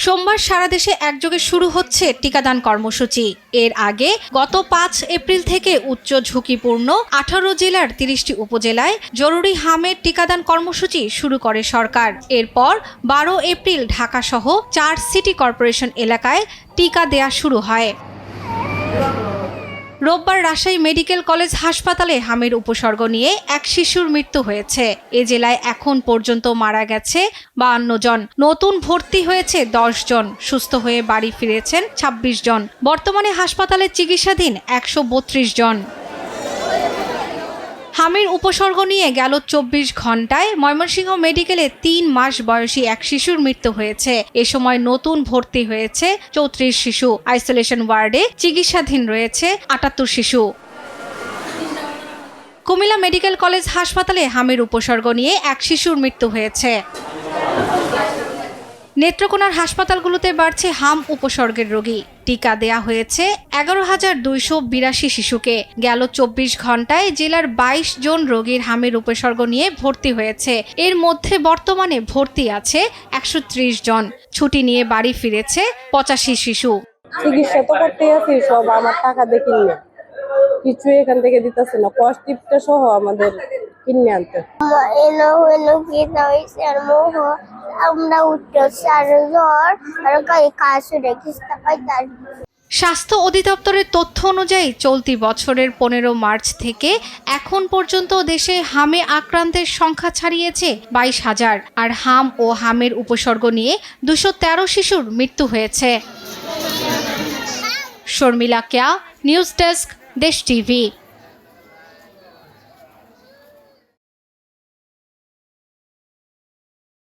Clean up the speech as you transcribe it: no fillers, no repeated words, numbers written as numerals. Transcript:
সোমবার সারা দেশে একযোগে শুরু হচ্ছে টিকাদান কর্মসূচি। এর আগে গত ৫ এপ্রিল থেকে উচ্চ ঝুঁকিপূর্ণ ১৮ জেলার ৩০টি উপজেলায় জরুরি হামের টিকাদান কর্মসূচি শুরু করে সরকার। এরপর ১২ এপ্রিল ঢাকাসহ ৪ সিটি কর্পোরেশন এলাকায় টিকা দেয়া শুরু হয়। রোববার রাজশাহী মেডিকেল কলেজ হাসপাতালে হামের উপসর্গ নিয়ে এক শিশুর মৃত্যু হয়েছে। এ জেলায় এখন পর্যন্ত মারা গেছে ৫২ জন, নতুন ভর্তি হয়েছে ১০ জন, সুস্থ হয়ে বাড়ি ফিরেছেন ২৬ জন। বর্তমানে হাসপাতালে চিকিৎসাধীন ১৩২ জন। হামির উপসর্গ নিয়ে গেল ২৪ ঘন্টায় ময়মনসিংহ মেডিকেলে ৩ মাস বয়সী এক শিশুর মৃত্যু হয়েছে। এ সময় নতুন ভর্তি হয়েছে ৩৪ শিশু। আইসোলেশন ওয়ার্ডে চিকিৎসাধীন রয়েছে ৭৮ শিশু। কুমিল্লা মেডিকেল কলেজ হাসপাতালে হামির উপসর্গ নিয়ে এক শিশুর মৃত্যু হয়েছে। নেত্রকোনার হাসপাতালগুলোতে বাড়ছে হাম উপসর্গের রোগী। টিকা দেয়া হয়েছে ১১,২৮২ শিশুকে। গেল ২৪ ঘন্টায় জেলার ২২ জন রোগীর হামের উপসর্গ নিয়ে ভর্তি হয়েছে। এর মধ্যে বর্তমানে ভর্তি আছে ১৩০ জন। ছুটি নিয়ে বাড়ি ফিরেছে ৮৫ শিশু। চিকিৎসা তো করতে আছি, সব আমার টাকা দিয়ে কিনে, কিছু এখান থেকে দিতেছে না, কস্টিপটা সহ আমাদের কিনে আনতে। আমরা স্বাস্থ্য অধিদপ্তরের তথ্য অনুযায়ী চলতি বছরের ১৫ মার্চ থেকে এখন পর্যন্ত দেশে হামে আক্রান্তের সংখ্যা ছাড়িয়েছে ২২,০০০, আর হাম ও হামের উপসর্গ নিয়ে ২১৩ শিশুর মৃত্যু হয়েছে। শর্মিলা কেয়া, নিউজ ডেস্ক, দেশ টিভি।